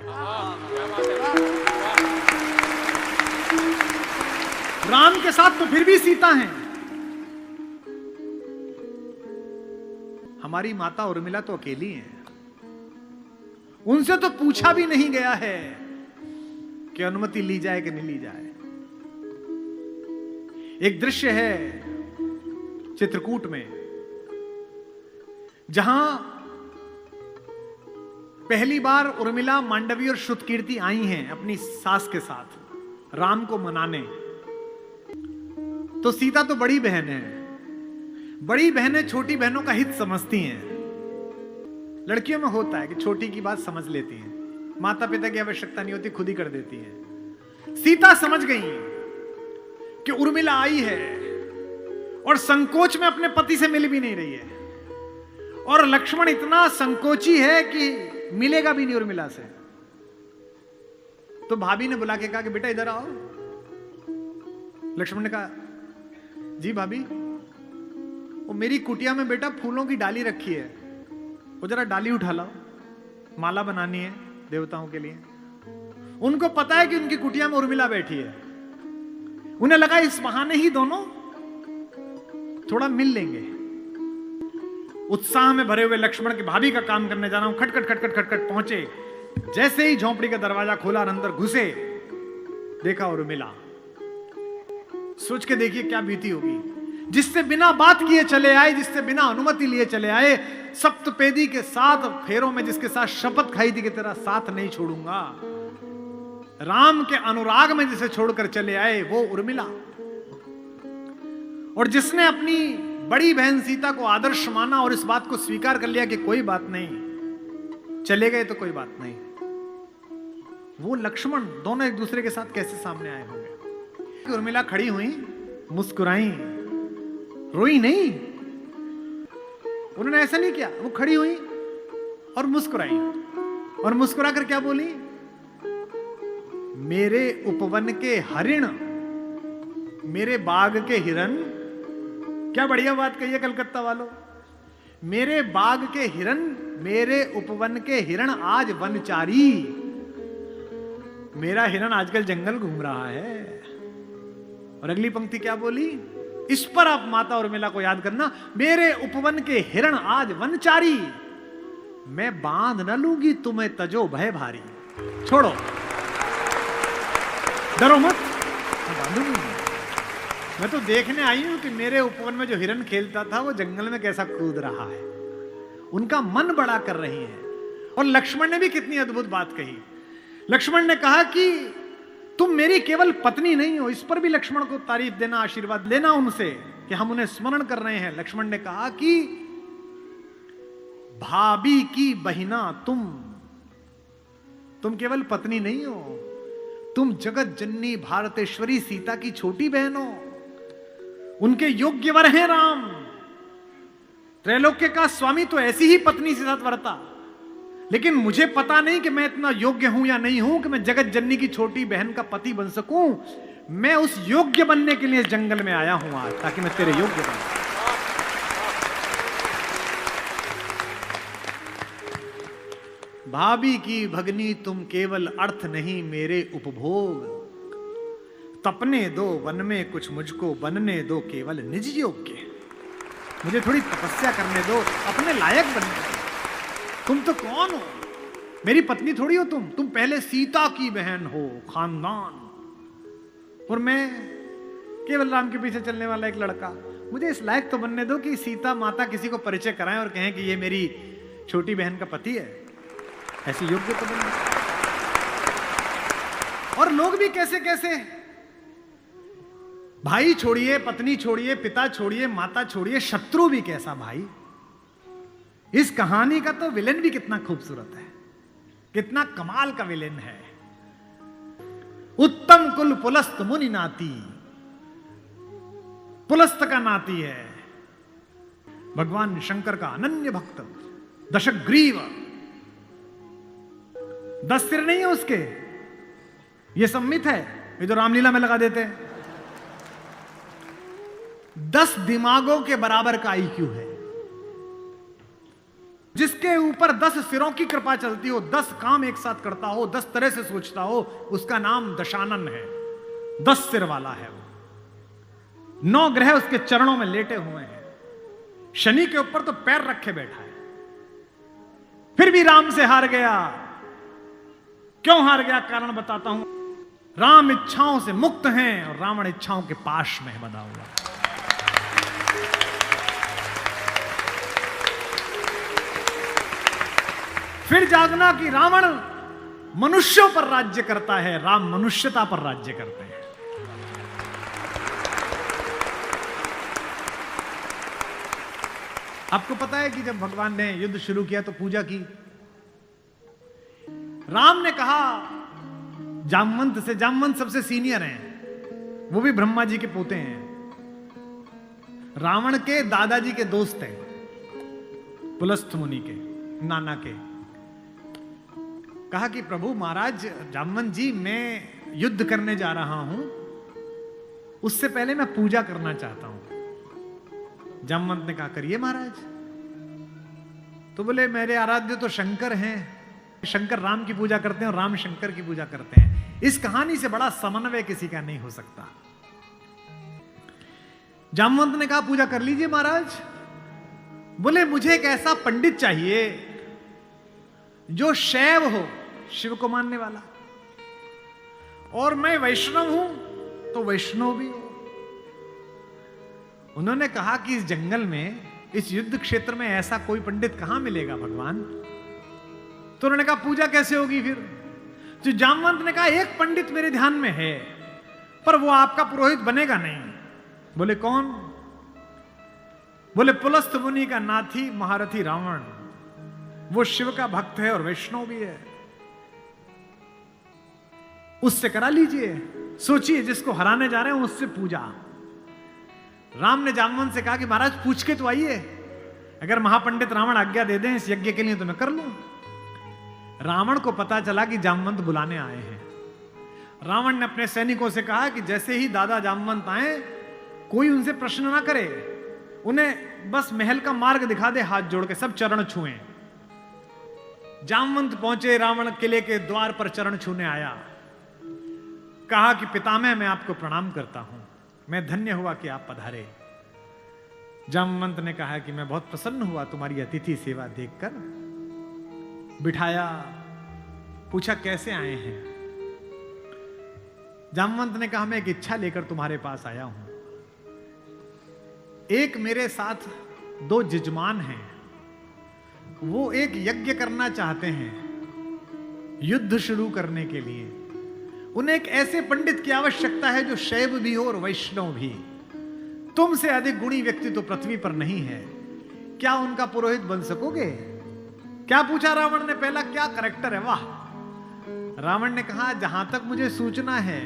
राम के साथ तो फिर भी सीता हैं। हमारी माता उर्मिला तो अकेली हैं। उनसे तो पूछा भी नहीं गया है कि अनुमति ली जाए कि नहीं ली जाए। एक दृश्य है चित्रकूट में, जहां पहली बार उर्मिला, मांडवी और श्रुतकीर्ति आई हैं अपनी सास के साथ राम को मनाने। तो सीता तो बड़ी बहन है, बड़ी बहनें छोटी बहनों का हित समझती हैं। लड़कियों में होता है कि छोटी की बात समझ लेती हैं, माता पिता की आवश्यकता नहीं होती, खुद ही कर देती हैं। सीता समझ गई कि उर्मिला आई है और संकोच में अपने पति से मिल भी नहीं रही है, और लक्ष्मण इतना संकोची है कि मिलेगा भी नहीं उर्मिला से। तो भाभी ने बुला के कहा कि बेटा इधर आओ। लक्ष्मण ने कहा जी भाभी, वो मेरी कुटिया में बेटा फूलों की डाली रखी है, वो जरा डाली उठा लाओ, माला बनानी है देवताओं के लिए। उनको पता है कि उनकी कुटिया में उर्मिला बैठी है। उन्हें लगा इस बहाने ही दोनों थोड़ा मिल लेंगे। उत्साह में भरे हुए लक्ष्मण के भाभी का काम करने जा रहा हूं, खटखट खटखट खटखट पहुंचे। जैसे ही झोंपड़ी का दरवाजा खोला और अंदर घुसे, देखा और मिला। सोच के देखिए क्या बीती होगी। जिससे बिना बात किए चले आए, जिससे बिना अनुमति लिए चले आए, सप्तपेदी के 7 फेरों में जिसके साथ शपथ खाई थी कि तेरा साथ नहीं छोड़ूंगा, राम के अनुराग में जिसे छोड़कर चले आए वो उर्मिला। और जिसने अपनी बड़ी बहन सीता को आदर्श माना और इस बात को स्वीकार कर लिया कि कोई बात नहीं, चले गए तो कोई बात नहीं, वो लक्ष्मण दोनों एक दूसरे के साथ कैसे सामने आए होंगे। उर्मिला खड़ी हुई, मुस्कुराई, रोई नहीं। उन्होंने ऐसा नहीं किया, वो खड़ी हुई और मुस्कुराई। और मुस्कुराकर क्या बोली? मेरे उपवन के हरिण, मेरे बाग के हिरन। क्या बढ़िया बात कही है कलकत्ता वालों। मेरे बाग के हिरन, मेरे उपवन के हिरन आज वनचारी। मेरा हिरन आजकल जंगल घूम रहा है। और अगली पंक्ति क्या बोली? इस पर आप माता उर्मिला को याद करना। मेरे उपवन के हिरण आज वनचारी, मैं बांध न लूंगी तुम्हें तजो भय भारी। छोड़ो, डरो मत, मैं बांधूंगी। मैं तो देखने आई हूं कि मेरे उपवन में जो हिरण खेलता था वो जंगल में कैसा कूद रहा है। उनका मन बड़ा कर रही है। और लक्ष्मण ने भी कितनी अद्भुत बात कही। लक्ष्मण ने कहा कि तुम मेरी केवल पत्नी नहीं हो। इस पर भी लक्ष्मण को तारीफ देना, आशीर्वाद लेना उनसे कि हम उन्हें स्मरण कर रहे हैं। लक्ष्मण ने कहा कि भाभी की बहिना तुम केवल पत्नी नहीं हो, तुम जगत जननी भारतेश्वरी सीता की छोटी बहन हो। उनके योग्य वर हैं राम। त्रैलोक्य का स्वामी तो ऐसी ही पत्नी के साथ वर्ता, लेकिन मुझे पता नहीं कि मैं इतना योग्य हूं या नहीं हूं कि मैं जगत जननी की छोटी बहन का पति बन सकूं। मैं उस योग्य बनने के लिए इस जंगल में आया हूं आज, ताकि मैं तेरे योग्य बन। भाभी की भगनी तुम केवल अर्थ नहीं मेरे उपभोग। तपने दो वन में कुछ मुझको, बनने दो केवल निज योग्य। मुझे थोड़ी तपस्या करने दो, अपने लायक बनने दो। तुम तो कौन हो? मेरी पत्नी थोड़ी हो तुम पहले सीता की बहन हो, खानदान। और मैं केवल राम के पीछे चलने वाला एक लड़का। मुझे इस लायक तो बनने दो कि सीता माता किसी को परिचय कराएं और कहें कि ये मेरी छोटी बहन का पति है। ऐसी योग्य तो बनने। और लोग भी कैसे कैसे, भाई छोड़िए, पत्नी छोड़िए, पिता छोड़िए, माता छोड़िए, शत्रु भी कैसा भाई। इस कहानी का तो विलेन भी कितना खूबसूरत है, कितना कमाल का विलेन है। उत्तम कुल पुलस्त मुनि नाती। पुलस्त का नाती है भगवान शंकर का अनन्य भक्त, दशग्रीव। 10 सिर नहीं है उसके, ये सम्मित है, ये जो रामलीला में लगा देते हैं। 10 दिमागों के बराबर का आईक्यू है। जिसके ऊपर 10 सिरों की कृपा चलती हो, 10 काम एक साथ करता हो, 10 तरह से सोचता हो, उसका नाम दशानन है। 10 सिर वाला है वो। 9 ग्रह उसके चरणों में लेटे हुए हैं। शनि के ऊपर तो पैर रखे बैठा है। फिर भी राम से हार गया। क्यों हार गया? कारण बताता हूं। राम इच्छाओं से मुक्त हैं और रावण इच्छाओं के पाश में बंधा हुआ। फिर जागना कि रावण मनुष्यों पर राज्य करता है, राम मनुष्यता पर राज्य करते हैं। आपको पता है कि जब भगवान ने युद्ध शुरू किया तो पूजा की। राम ने कहा जामवंत से, जामवंत सबसे सीनियर हैं, वो भी ब्रह्मा जी के पोते हैं, रावण के दादाजी के दोस्त हैं, पुलस्त्य मुनि के नाना के। कहा कि प्रभु महाराज जामवंत जी, मैं युद्ध करने जा रहा हूं, उससे पहले मैं पूजा करना चाहता हूं। जामवंत ने कहा करिए महाराज। तो बोले मेरे आराध्य तो शंकर हैं, शंकर राम की पूजा करते हैं और राम शंकर की पूजा करते हैं। इस कहानी से बड़ा समन्वय किसी का नहीं हो सकता। जामवंत ने कहा पूजा कर लीजिए महाराज। बोले मुझे एक ऐसा पंडित चाहिए जो शैव हो, शिव को मानने वाला, और मैं वैष्णव हूं तो वैष्णव भी हो। उन्होंने कहा कि इस जंगल में, इस युद्ध क्षेत्र में ऐसा कोई पंडित कहां मिलेगा भगवान। तो उन्होंने कहा पूजा कैसे होगी फिर। तो जामवंत ने कहा एक पंडित मेरे ध्यान में है, पर वो आपका पुरोहित बनेगा नहीं। बोले कौन। बोले पुलस्त मुनि का नाथी महारथी रावण, वो शिव का भक्त है और वैष्णव भी है, उससे करा लीजिए। सोचिए जिसको हराने जा रहे हैं उससे पूजा। राम ने जामवंत से कहा कि महाराज पूछ के तो आइए, अगर महापंडित रावण आज्ञा दे दें इस यज्ञ के लिए तो मैं कर लूं। रावण को पता चला कि जामवंत बुलाने आए हैं। रावण ने अपने सैनिकों से कहा कि जैसे ही दादा जामवंत आए कोई उनसे प्रश्न ना करे, उन्हें बस महल का मार्ग दिखा दे, हाथ जोड़ के सब चरण छुएं। जामवंत पहुंचे, रावण किले के द्वार पर चरण छूने आया, कहा कि पितामह मैं आपको प्रणाम करता हूं, मैं धन्य हुआ कि आप पधारे। जामवंत ने कहा कि मैं बहुत प्रसन्न हुआ तुम्हारी अतिथि सेवा देखकर। बिठाया, पूछा कैसे आए हैं। जामवंत ने कहा मैं एक इच्छा लेकर तुम्हारे पास आया हूं। एक मेरे साथ 2 जजमान हैं, वो एक यज्ञ करना चाहते हैं युद्ध शुरू करने के लिए। उन्हें एक ऐसे पंडित की आवश्यकता है जो शैव भी हो और वैष्णव भी। तुमसे अधिक गुणी व्यक्ति तो पृथ्वी पर नहीं है, क्या उनका पुरोहित बन सकोगे। क्या पूछा रावण ने, पहला क्या करैक्टर है। वाह। रावण ने कहा जहां तक मुझे सूचना है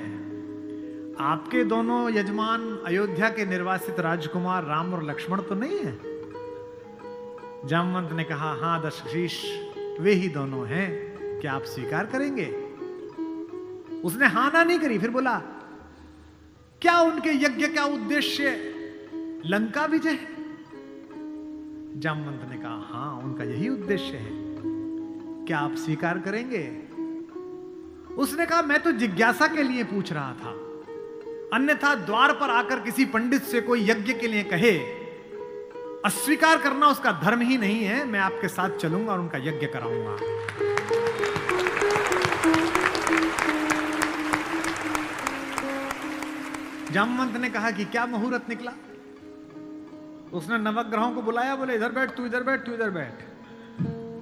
आपके दोनों यजमान अयोध्या के निर्वासित राजकुमार राम और लक्ष्मण तो नहीं है। जामवंत ने कहा हां दशशीष वे ही दोनों हैं, क्या आप स्वीकार करेंगे। उसने हां ना नहीं करी, फिर बोला क्या उनके यज्ञ का उद्देश्य लंका विजय है। जामवंत ने कहा हां उनका यही उद्देश्य है, क्या आप स्वीकार करेंगे। उसने कहा मैं तो जिज्ञासा के लिए पूछ रहा था, अन्यथा द्वार पर आकर किसी पंडित से कोई यज्ञ के लिए कहे, अस्वीकार करना उसका धर्म ही नहीं है। मैं आपके साथ चलूंगा और उनका यज्ञ कराऊंगा। जामवंत ने कहा कि क्या मुहूर्त निकला। उसने नवग्रहों को बुलाया, बोले इधर बैठ, तू इधर बैठ, तू इधर बैठ।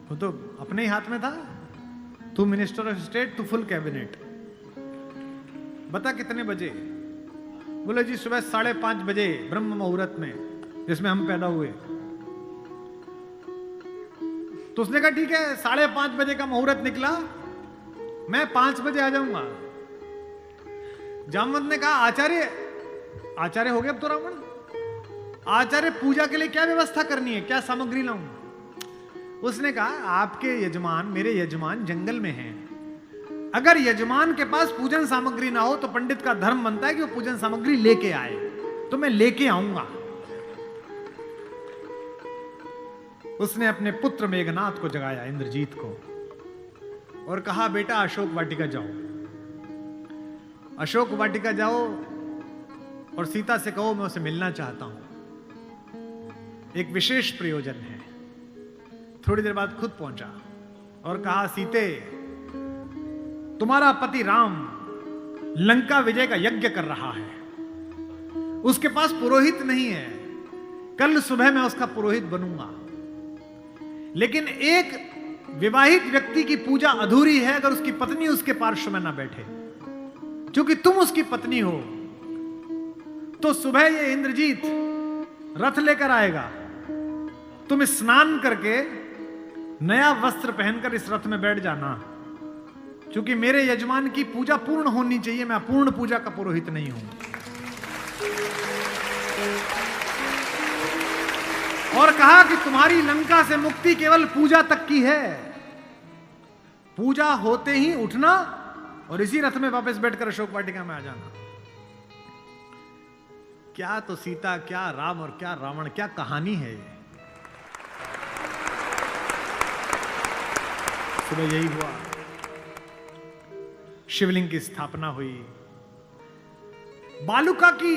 वो तो अपने ही हाथ में था, तू मिनिस्टर ऑफ स्टेट, तू फुल कैबिनेट। बता कितने बजे। बोले जी सुबह 5:30 बजे ब्रह्म मुहूर्त में, जिसमें हम पैदा हुए। तो उसने कहा ठीक है 5:30 बजे का मुहूर्त निकला, मैं 5 बजे आ जाऊंगा। जामवंत ने कहा आचार्य हो गए अब तो रावण। आचार्य पूजा के लिए क्या व्यवस्था करनी है, क्या सामग्री लाऊं। उसने कहा आपके यजमान, मेरे यजमान जंगल में हैं, अगर यजमान के पास पूजन सामग्री ना हो तो पंडित का धर्म बनता है कि वो पूजन सामग्री लेके आए, तो मैं लेके आऊंगा। उसने अपने पुत्र मेघनाथ को जगाया, इंद्रजीत को, और कहा बेटा अशोक वाटिका जाओ, अशोक वाटिका जाओ और सीता से कहो मैं उसे मिलना चाहता हूं, एक विशेष प्रयोजन है। थोड़ी देर बाद खुद पहुंचा और कहा सीते तुम्हारा पति राम लंका विजय का यज्ञ कर रहा है, उसके पास पुरोहित नहीं है, कल सुबह मैं उसका पुरोहित बनूंगा, लेकिन एक विवाहित व्यक्ति की पूजा अधूरी है अगर उसकी पत्नी उसके पार्श्व में ना बैठे। क्योंकि तुम उसकी पत्नी हो तो सुबह ये इंद्रजीत रथ लेकर आएगा, तुम स्नान करके नया वस्त्र पहनकर इस रथ में बैठ जाना, क्योंकि मेरे यजमान की पूजा पूर्ण होनी चाहिए, मैं अपूर्ण पूजा का पुरोहित नहीं हूं। और कहा कि तुम्हारी लंका से मुक्ति केवल पूजा तक की है, पूजा होते ही उठना और इसी रथ में वापस बैठकर अशोक वाटिका में आ जाना। क्या तो सीता, क्या राम और क्या रावण, क्या कहानी है ये। सुबह यही हुआ, शिवलिंग की स्थापना हुई, बालुका की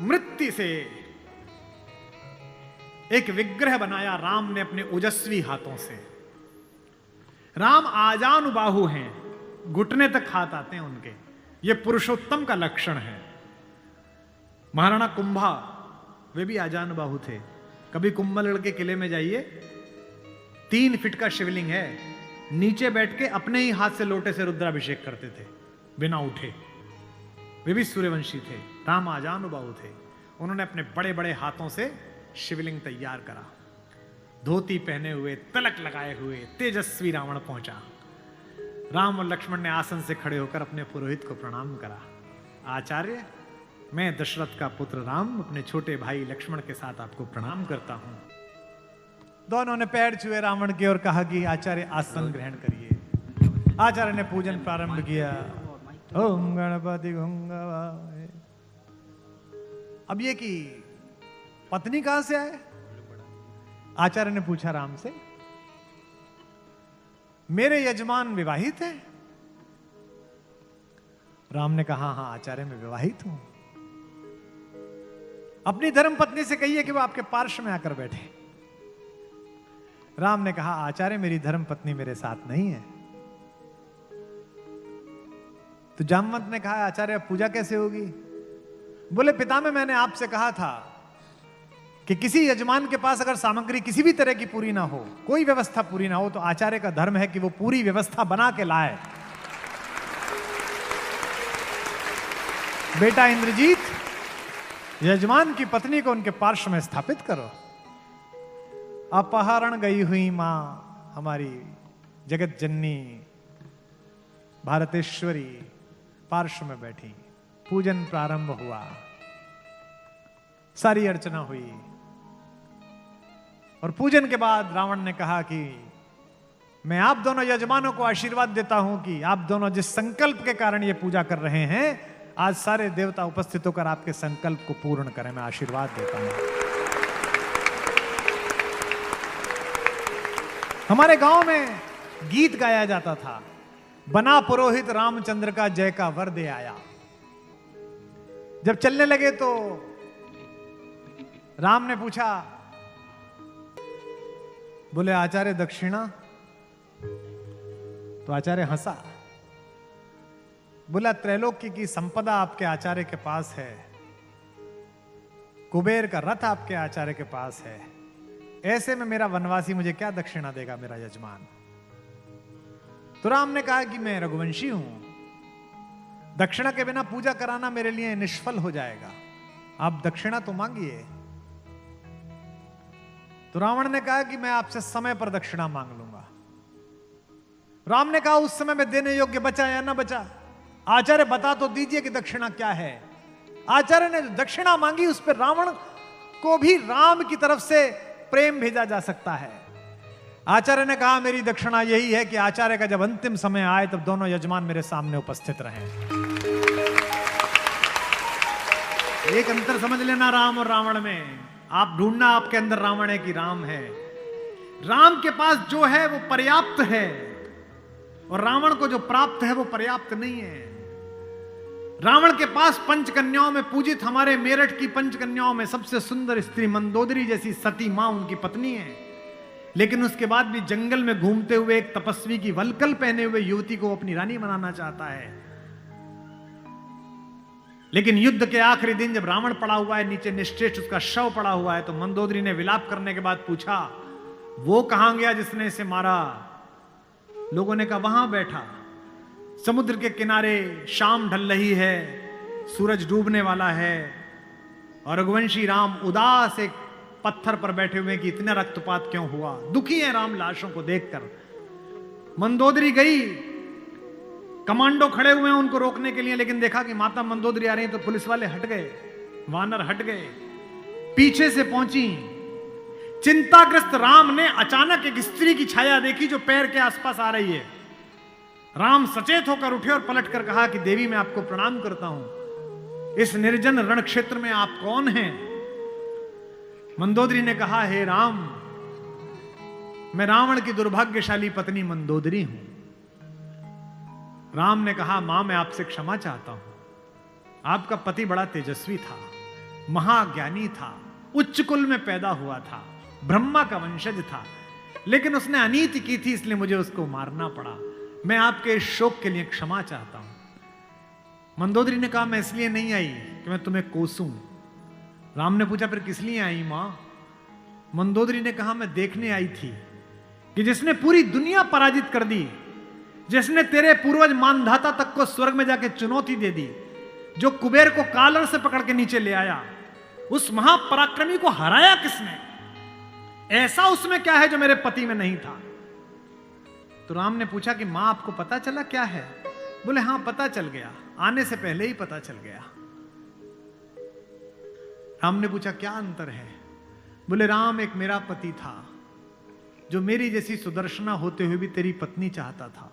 मृत्यु से एक विग्रह बनाया राम ने अपने ओजस्वी हाथों से। राम आजानुबाहु हैं, घुटने तक हाथ आते हैं उनके, ये पुरुषोत्तम का लक्षण है। महाराणा कुंभा वे भी आजानुबाहु थे। कभी कुंभलगढ़ के किले में जाइए, 3 फीट का शिवलिंग है, नीचे बैठ के अपने ही हाथ से लोटे से रुद्राभिषेक करते थे बिना उठे। वे भी सूर्यवंशी थे। राम आजानुबाहु थे, उन्होंने अपने बड़े बड़े हाथों से शिवलिंग तैयार करा। धोती पहने हुए, तिलक लगाए हुए तेजस्वी रावण पहुंचा। राम और लक्ष्मण ने आसन से खड़े होकर अपने पुरोहित को प्रणाम करा। आचार्य, मैं दशरथ का पुत्र राम अपने छोटे भाई लक्ष्मण के साथ आपको प्रणाम करता हूं। दोनों ने पैर छुए रावण की और कहा कि आचार्य आसन ग्रहण करिए। आचार्य ने पूजन प्रारंभ किया। ओम गणपति गंगावाय। अब ये कि पत्नी कहां से आए? आचार्य ने पूछा राम से। मेरे यजमान विवाहित हैं? राम ने कहा हां आचार्य मैं विवाहित हूं। अपनी धर्म पत्नी से कहिए कि वो आपके पार्श्व में आकर बैठे। राम ने कहा आचार्य मेरी धर्म पत्नी मेरे साथ नहीं है। तो जामवंत ने कहा आचार्य पूजा कैसे होगी? बोले पितामह मैंने आपसे कहा था कि किसी यजमान के पास अगर सामग्री किसी भी तरह की पूरी ना हो, कोई व्यवस्था पूरी ना हो, तो आचार्य का धर्म है कि वो पूरी व्यवस्था बना के लाए। बेटा इंद्रजीत, यजमान की पत्नी को उनके पार्श्व में स्थापित करो। अपहरण गई हुई मां हमारी जगत जननी भारतेश्वरी पार्श्व में बैठी। पूजन प्रारंभ हुआ, सारी अर्चना हुई और पूजन के बाद रावण ने कहा कि मैं आप दोनों यजमानों को आशीर्वाद देता हूं कि आप दोनों जिस संकल्प के कारण ये पूजा कर रहे हैं, आज सारे देवता उपस्थित होकर आपके संकल्प को पूर्ण करें। मैं आशीर्वाद देता हूं। हमारे गांव में गीत गाया जाता था, बना पुरोहित रामचंद्र का जय का वर दे आया। जब चलने लगे तो राम ने पूछा, बोले आचार्य दक्षिणा? तो आचार्य हंसा। बोला त्रैलोक्य की संपदा आपके आचार्य के पास है, कुबेर का रथ आपके आचार्य के पास है, ऐसे में मेरा वनवासी मुझे क्या दक्षिणा देगा मेरा यजमान? तो राम ने कहा कि मैं रघुवंशी हूं, दक्षिणा के बिना पूजा कराना मेरे लिए निष्फल हो जाएगा, आप दक्षिणा तो मांगिए। तो रावण ने कहा कि मैं आपसे समय पर दक्षिणा मांग लूंगा। राम ने कहा उस समय में देने योग्य बचा या ना बचा? आचार्य बता तो दीजिए कि दक्षिणा क्या है। आचार्य ने दक्षिणा मांगी, उस पर रावण को भी राम की तरफ से प्रेम भेजा जा सकता है। आचार्य ने कहा मेरी दक्षिणा यही है कि आचार्य का जब अंतिम समय आए तब दोनों यजमान मेरे सामने उपस्थित रहें। एक अंतर समझ लेना राम और रावण में। आप ढूंढना आपके अंदर रावण है कि राम है। राम के पास जो है वो पर्याप्त है और रावण को जो प्राप्त है वो पर्याप्त नहीं है। रावण के पास पंचकन्याओं में पूजित हमारे मेरठ की पंचकन्याओं में सबसे सुंदर स्त्री मंदोदरी जैसी सती मां उनकी पत्नी है, लेकिन उसके बाद भी जंगल में घूमते हुए एक तपस्वी की वलकल पहने हुए युवती को अपनी रानी बनाना चाहता है। लेकिन युद्ध के आखिरी दिन जब रावण पड़ा हुआ है नीचे, निश्चेष्ट उसका शव पड़ा हुआ है, तो मंदोदरी ने विलाप करने के बाद पूछा वो कहां गया जिसने इसे मारा? लोगों ने कहा वहां बैठा समुद्र के किनारे, शाम ढल रही है, सूरज डूबने वाला है और रघुवंशी राम उदास एक पत्थर पर बैठे हुए कि इतना रक्तपात क्यों हुआ, दुखी है राम लाशों को देखकर। मंदोदरी गई, कमांडो खड़े हुए हैं उनको रोकने के लिए, लेकिन देखा कि माता मंदोदरी आ रही है तो पुलिस वाले हट गए, वानर हट गए, पीछे से पहुंची। चिंताग्रस्त राम ने अचानक एक स्त्री की छाया देखी जो पैर के आसपास आ रही है। राम सचेत होकर उठे और पलटकर कहा कि देवी मैं आपको प्रणाम करता हूं, इस निर्जन रण क्षेत्र में आप कौन हैं? मंदोदरी ने कहा हे राम, मैं रावण की दुर्भाग्यशाली पत्नी मंदोदरी हूं। राम ने कहा मां मैं आपसे क्षमा चाहता हूं, आपका पति बड़ा तेजस्वी था, महाज्ञानी था, उच्च कुल में पैदा हुआ था, ब्रह्मा का वंशज था, लेकिन उसने अनीति की थी, इसलिए मुझे उसको मारना पड़ा। मैं आपके इस शोक के लिए क्षमा चाहता हूं। मंदोदरी ने कहा, मैं इसलिए नहीं आई कि मैं तुम्हें कोसूं। राम ने पूछा, फिर किस लिए आई मां? मंदोदरी ने कहा, मैं देखने आई थी कि जिसने पूरी दुनिया पराजित कर दी, जिसने तेरे पूर्वज मानधाता तक को स्वर्ग में जाके चुनौती दे दी, जो कुबेर को कालर से पकड़ के नीचे ले आया, उस महापराक्रमी को हराया किसने? ऐसा उसमें क्या है जो मेरे पति में नहीं था? तो राम ने पूछा कि मां आपको पता चला क्या है? बोले हां पता चल गया, आने से पहले ही पता चल गया। राम ने पूछा क्या अंतर है? बोले राम, एक मेरा पति था जो मेरी जैसी सुदर्शना होते हुए भी तेरी पत्नी चाहता था।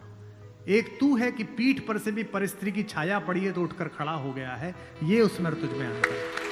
एक तू है कि पीठ पर से भी परिस्त्री की छाया पड़ी है तो उठकर खड़ा हो गया है। ये उसमें तुझ में अंतर है।